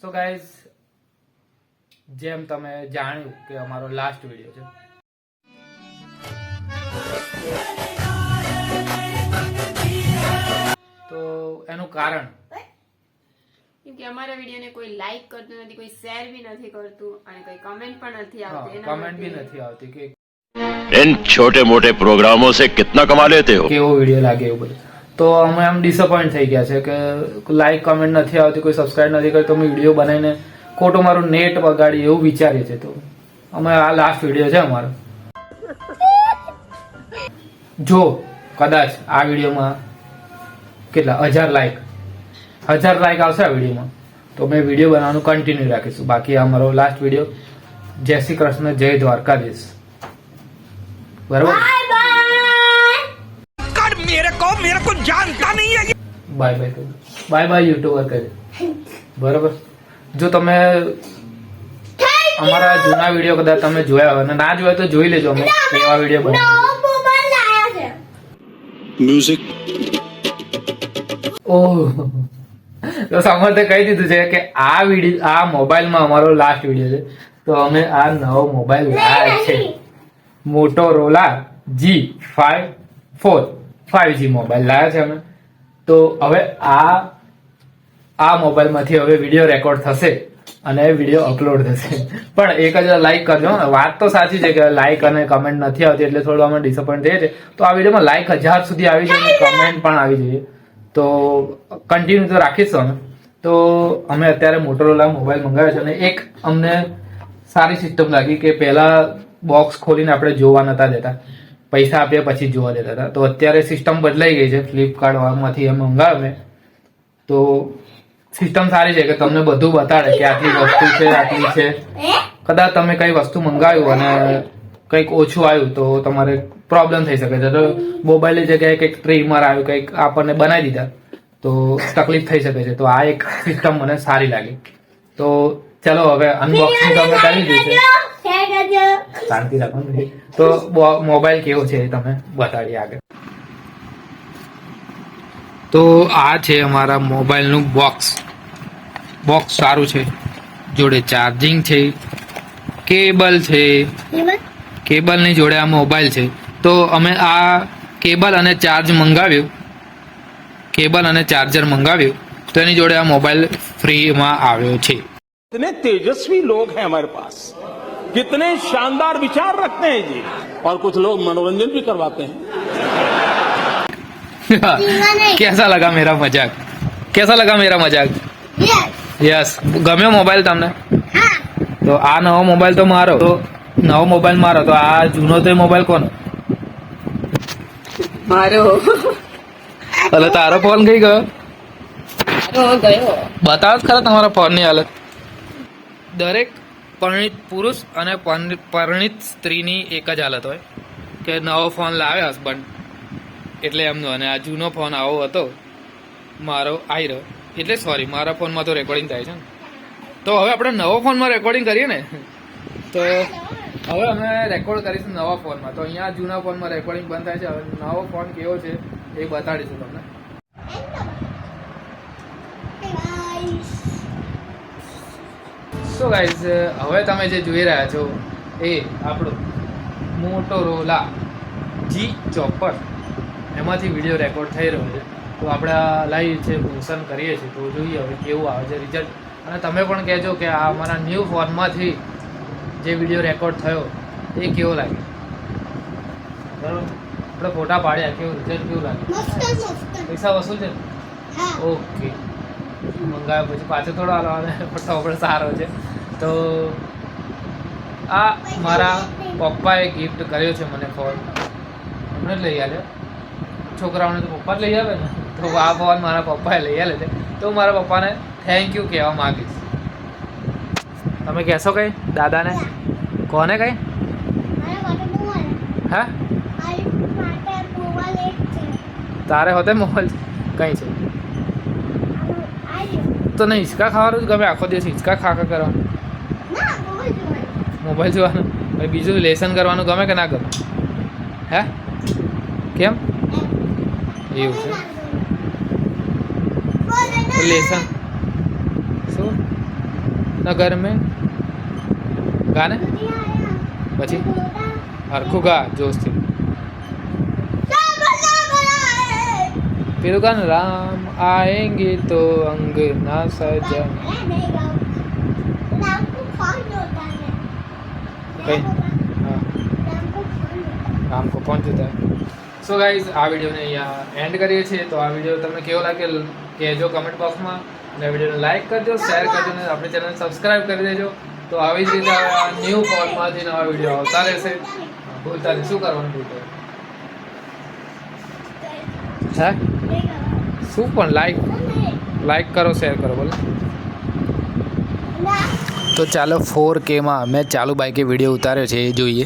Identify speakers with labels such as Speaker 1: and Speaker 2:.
Speaker 1: So guys, જેમ તમે જાણ્યું કે અમારો લાસ્ટ વિડીયો છે, તો એનું કારણ
Speaker 2: કેમ કે અમારા વિડીયોને કોઈ લાઈક કરતું નથી, કોઈ શેર બી નથી કરતું અને કોઈ કમેન્ટ પણ નથી આવતી.
Speaker 1: કમેન્ટ બી નથી આવતી કે
Speaker 3: इन छोटे मोटे प्रोग्रामों से कितना कमा लेते हो.
Speaker 1: કેવો વિડીયો લાગે એવું બધું. તો અમે આમ ડિસઅપોઇન્ટ થઈ ગયા છે કે લાઈક કમેન્ટ નથી આવતી, કોઈ સબસ્ક્રાઇબ નથી કરતો, અમે વિડીયો બનાવીને ખોટું મારું નેટ બગાડી એવું વિચારીએ છીએ. તો અમે આ લાસ્ટ વિડીયો છે અમારો. જો કદાચ આ વિડીયોમાં કેટલા 1000 લાઈક આવશે આ વિડીયોમાં, તો અમે વિડીયો બનાવવાનું કન્ટિન્યુ રાખીશું. બાકી આ અમારો લાસ્ટ વિડીયો. જય શ્રી કૃષ્ણ, જય દ્વારકાધીશ. બરાબર,
Speaker 4: मेरे को जानता नहीं है.
Speaker 1: બાય બાય કરી, બાય બાય યુટ્યુબર કરી. બરાબર, જો તમે અમારા જૂના વિડીયો કદાચ તમે જોયા હોય અને ના જોયા તો જોઈ લેજો. અમે એવા વિડીયો બનાવીએ.
Speaker 3: म्यूजिक
Speaker 1: ઓહ, તો સમર્થે કહી દીધું છે કે આ વિડીયો, આ મોબાઈલમાં અમારો લાસ્ટ વિડીયો છે. તો અમે આ નવો મોબાઈલ લાવ્યા છે, મોટોરોલા G54 5G મોબાઈલ લાવ્યા છે અમે. તો હવે આ મોબાઈલમાંથી હવે વિડીયો રેકોર્ડ થશે અને વિડીયો અપલોડ થશે. પણ 1000 લાઈક કરજો. વાત તો સાચી છે કે લાઈક અને કમેન્ટ નથી આવતી એટલે થોડું અમે ડિસઅપોઇન્ટ થઈએ છીએ. તો આ વિડીયોમાં લાઈક 1000 સુધી આવી જોઈએ, કમેન્ટ પણ આવી જોઈએ. તો કન્ટિન્યુ તો રાખીશું અમે. તો અમે અત્યારે મોટોરોલા મોબાઈલ મંગાવ્યો છે અને એક અમને સારી સિસ્ટમ લાગી કે પહેલા બોક્સ ખોલીને આપણે જોવા નતા દેતા, પૈસા આપ્યા પછી જોવા દેતા હતા. તો અત્યારે સિસ્ટમ બદલાઈ ગઈ છે. ફ્લિપકાર્ટ માંથી એમ મંગાવ્યો મેં. તો સિસ્ટમ સારી છે કે તમને બધું બતાડે કે આટલી વસ્તુ છે, આટલી છે. કદાચ તમે કઈ વસ્તુ મંગાવ્યું અને કંઈક ઓછું આવ્યું તો તમારે પ્રોબ્લેમ થઈ શકે છે. તો મોબાઈલની જગ્યાએ કંઈક ટ્રીમર આવ્યું, કંઈક આપણને બનાવી દીધા તો તકલીફ થઈ શકે છે. તો આ એક સિસ્ટમ મને સારી લાગી. તો ચલો હવે અનબોક્સિંગ તમે કરી દીધું. શાંતિ રાખો. તો મોબાઈલ કેવો છે એ તમે બતાડીએ આગળ. તો આ છે અમારા મોબાઈલનું બોક્સ. બોક્સ સારું છે, જોડે ચાર્જિંગ છે, કેબલ છે, કેબલની જોડે આ મોબાઈલ છે. તો અમે આ કેબલ અને ચાર્જર મંગાવ્યું તો એની જોડે આ મોબાઈલ ફ્રીમાં આવ્યો છે.
Speaker 4: कितने तेजस्वी लोग हैं हमारे पास, कितने शानदार विचार रखते हैं जी. और कुछ लोग मनोरंजन भी करवाते हैं.
Speaker 1: कैसा लगा मेरा मजाक? यस, ગમ્યો મોબાઈલ તમને? તો આ નવો મોબાઈલ તો મારો. તો આ જૂનો તો મોબાઈલ કોનો?
Speaker 2: મારો.
Speaker 1: એટલે તારો ફોન કઈ ગયો? બતાવો ખરા તમારા ફોનની હાલત. દરેક પરિણિત પુરુષ અને પરિણિત સ્ત્રીની એક જ હાલત હોય કે નવો ફોન લાવે હસબન્ડ એટલે એમનો, અને આ જૂનો ફોન આવો હતો મારો આવી રહ્યો. એટલે સોરી, મારા ફોનમાં તો રેકોર્ડિંગ થાય છે ને. તો હવે આપણે નવો ફોનમાં રેકોર્ડિંગ કરીએ ને. તો હવે અમે રેકોર્ડ કરીશું નવા ફોનમાં. તો અહીંયા જૂના ફોનમાં રેકોર્ડિંગ બંધ થાય છે. હવે નવો ફોન કેવો છે એ બતાડીશું તમને. સો ગાઈઝ, હવે તમે જે જોઈ રહ્યા છો એ આપણું મોટોરોલા G54 એમાંથી વિડીયો રેકોર્ડ થઈ રહ્યો છે. તો આપણે લાઈવ છે, મોશન કરીએ છીએ. તો જોઈએ હવે કેવું આવે છે રિઝલ્ટ. અને તમે પણ કહેજો કે આ અમારા ન્યૂ ફોનમાંથી જે વિડીયો રેકોર્ડ થયો એ કેવો લાગે. બરાબર, આપણે ફોટા પાડ્યા, કેવું રિઝલ્ટ કેવું લાગે? પૈસા વસૂલ છે ને? ઓકે, મંગાવ્યો પછી પાછો થોડો હાલવાનો ફોટો આપણે સારો છે. તો આ મારા પપ્પાએ ગિફ્ટ કર્યો છે મને ફોન. હમણાં જ લઈ આવ્યો. છોકરાઓને તો પપ્પા જ લઈ આવે ને, તો આ ફોન મારા પપ્પાએ લઈ આવે છે. તો મારા પપ્પાને થેન્ક યુ કહેવા માંગીશ. તમે કહેશો કઈ દાદાને? કોને કઈ? હા, તારે હોતે મોબાઈલ કઈ છે? તો નહીં, હિંચકા ખાવાનું જ ગમે આખો દિવસ? હિંચકા ખા કરવાનું, મોબાઈલ જોવાનું, ભાઈ બીજું લેસન કરવાનું ગમે કે ના ગમે? હે, કેમ એવું છે? લેસન શું નગર મેં ગાને પછી હરખું ગા જોશથી પેલું ગાને રામ આएंगे तो अंग ना सजा કઈ હા રામ કો કોણ જોતા સો ગાઈઝ આ વિડીયોને અહીંયા એન્ડ કરીએ છીએ. તો આ વિડીયો તમને કેવો લાગે કહેજો કમેન્ટ બોક્સમાં, અને વિડીયોને લાઈક કરજો, શેર કરજો અને આપણી ચેનલને સબસ્ક્રાઈબ કરી દેજો. તો આવી જ રીતે આ ન્યૂ ફોર્મમાંથી નવા વિડીયો આવતા રહેશે. ભૂલતા નહીં, શું કરવાનું ભૂલતા હે શું પણ લાઈક કરો, શેર કરો બોલો. તો ચાલો 4K માં મેં ચાલુ બાઈકે વિડીયો ઉતાર્યો છે એ જોઈએ.